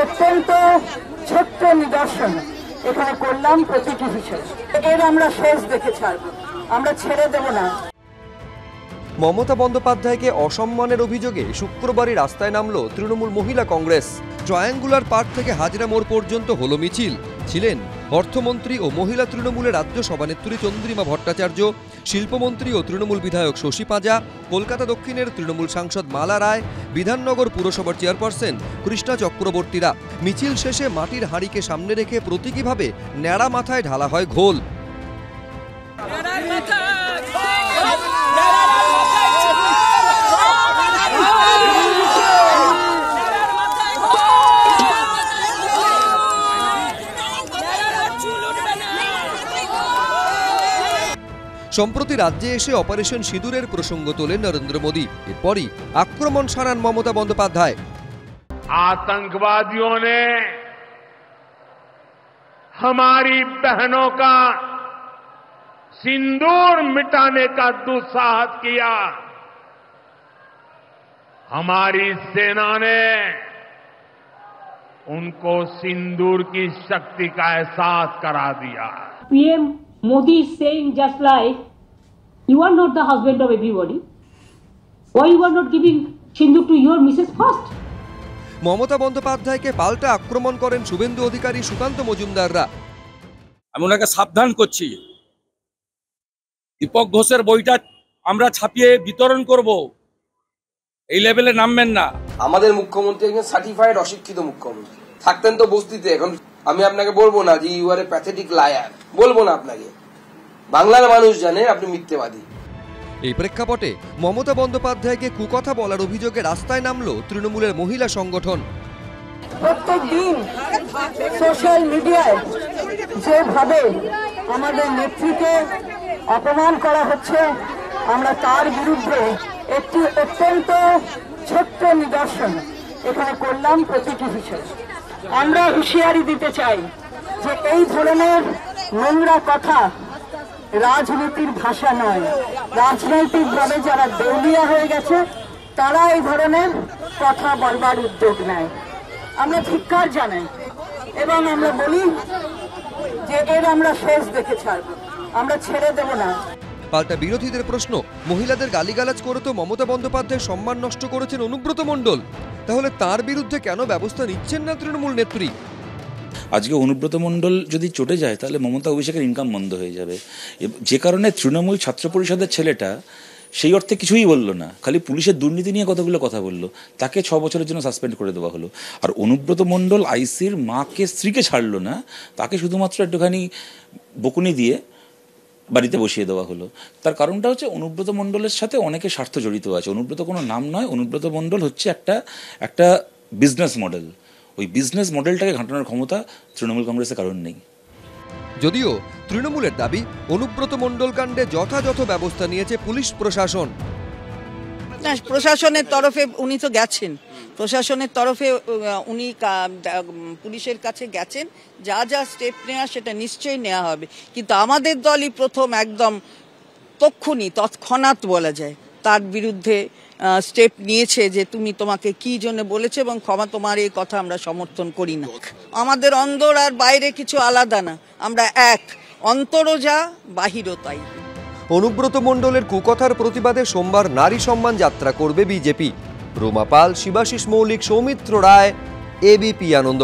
অত্যন্ত ছোট্ট নিদর্শন এখানে করলাম প্রতীকী হিসেবে। এর আমরা শেষ দেখে ছাড়ব, আমরা ছেড়ে দেব না। মমতা বন্দ্যোপাধ্যায়কে অসম্মানের অভিযোগে শুক্রবারই রাস্তায় নামল তৃণমূল মহিলা কংগ্রেস। ট্রায়াঙ্গুলার পার্ক থেকে হাজরা মোড় পর্যন্ত হলো মিছিল। ছিলেন অর্থমন্ত্রী ও মহিলা তৃণমূলের রাজ্য সভানেত্রী চন্দ্রিমা ভট্টাচার্য, শিল্পমন্ত্রী ও তৃণমূল বিধায়ক শশী পাঁজা, কলকাতা দক্ষিণের তৃণমূল সাংসদ মালা রায়, বিধাননগর পুরসভার চেয়ারপারসন কৃষ্ণা চক্রবর্তীরা। মিছিল শেষে মাটির হাঁড়িকে সামনে রেখে প্রতীকীভাবে ন্যাড়া মাথায় ঢালা হয় ঘোল। সম্প্রতি রাজ্যে এসে অপারেশন সিঁদুরের প্রসঙ্গ তোলেন নরেন্দ্র মোদী। এরপরই আক্রমণ শানান মমতা বন্দ্যোপাধ্যায়। आतंकवादियों ने हमारी बहनों का सिंदूर मिटाने का दुस्साहस किया। हमारी सेना ने उनको सिंदूर की शक्ति का एहसास करा दिया। PM Modi is saying just like, you are not the husband of everybody. Why you are not giving sindoor to your Mrs. first? Mamata বন্দ্যোপাধ্যায়কে পাল্টা আক্রমণ করেন শুভেন্দু অধিকারী, সুকান্ত মজুমদাররা। আমি ওনাকে সাবধান করছি, দীপক ঘোষের বইটা আমরা ছাপিয়ে বিতরণ করব, এই লেভেলে নামবেন না। আমাদের মুখ্যমন্ত্রী একজন সার্টিফাইড অশিক্ষিত মুখ্যমন্ত্রী, থাকতেন তো বস্তিতে। এখন আমি আপনাকে বলবো না যে you are a pathetic liar, বলবো না আপনাকে। বাংলার মানুষ জানে আপনি মিথ্যেবাদী। এই প্রেক্ষাপটে মমতা বন্দ্যোপাধ্যায়কে কুকথা বলার অভিযোগে রাস্তায় নামল তৃণমূলের মহিলা সংগঠন। প্রত্যেক দিন সোশ্যাল মিডিয়ায় যেভাবে আমাদের নেত্রীকে অপমান করা হচ্ছে, আমরা তার বিরুদ্ধে একটি অত্যন্ত ছোট্ট নিদর্শন এখানে করলাম প্রতীকী হিসেবে। আমরা হুঁশিয়ারি দিতে চাই যে এই ধরনের নোংরা কথা রাজনীতির ভাষা নয়। রাজনৈতিকভাবে যারা দেউলিয়া হয়ে গেছে তারা এই ধরনের কথা বলবার উদ্যোগ নেয়। আমরা ধিক্কার জানাই এবং আমরা বলি যে এর আমরা শেষ দেখে ছাড়ব, আমরা ছেড়ে দেব না। পাল্টা বিরোধীদের প্রশ্ন, মহিলাদের গালিগালাজ করে তো মমতা বন্দ্যোপাধ্যায় সম্মান নষ্ট করেছেন অনুব্রত মণ্ডল, তাহলে তার বিরুদ্ধে কেন ব্যবস্থা নিচ্ছেন না তৃণমূল নেত্রী? আজকে অনুব্রত মণ্ডল যদি চটে যায় তাহলে মমতা অভিষেকের ইনকাম বন্ধ হয়ে যাবে। যে কারণে তৃণমূল ছাত্র পরিষদের ছেলেটা সেই অর্থে কিছুই বললো না, খালি পুলিশের দুর্নীতি নিয়ে কতগুলো কথা বললো, তাকে 6 বছরের জন্য সাসপেন্ড করে দেওয়া হলো। আর অনুব্রত মণ্ডল আইসির মাকে স্ত্রীকে ছাড়লো না, তাকে শুধুমাত্র একটুখানি বকুনি দিয়ে বাড়িতে বসিয়ে দেওয়া হলো। তার কারণটা হচ্ছে অনুব্রত মণ্ডলের সাথে অনেকে স্বার্থ জড়িত আছে। অনুব্রত কোনো নাম নয়, অনুব্রত মণ্ডল হচ্ছে একটা বিজনেস মডেল। ওই বিজনেস মডেলটাকে ঘাঁটানোর ক্ষমতা তৃণমূল কংগ্রেসের কারণ নেই। যদিও তৃণমূলের দাবি অনুব্রত মণ্ডল কাণ্ডে যথাযথ ব্যবস্থা নিয়েছে পুলিশ প্রশাসন। প্রশাসনের তরফে উনি তো গেছেন, প্রশাসনের তরফে উনি পুলিশের কাছে গেছেন, যা যা স্টেপ নেওয়া সেটা নিশ্চয়ই নেওয়া হবে। কিন্তু আমাদের দলই প্রথম একদম তৎক্ষণাৎ বলা যায় তার বিরুদ্ধে স্টেপ নিয়েছে যে তোমাকে কি জন্য বলেছে এবং ক্ষমা, তোমার এই কথা আমরা সমর্থন করি না। আমাদের অন্দর আর বাইরে কিছু আলাদা না, আমরা এক, অন্তরও যা বাহিরও তাই। অনুব্রত মণ্ডলের কুকথার প্রতিবাদে সোমবার নারী সম্মান যাত্রা করবে বিজেপি। রোমা পাল, শিবাশিস মৌলিক, সৌমিত্র রায়, এবিপি আনন্দ।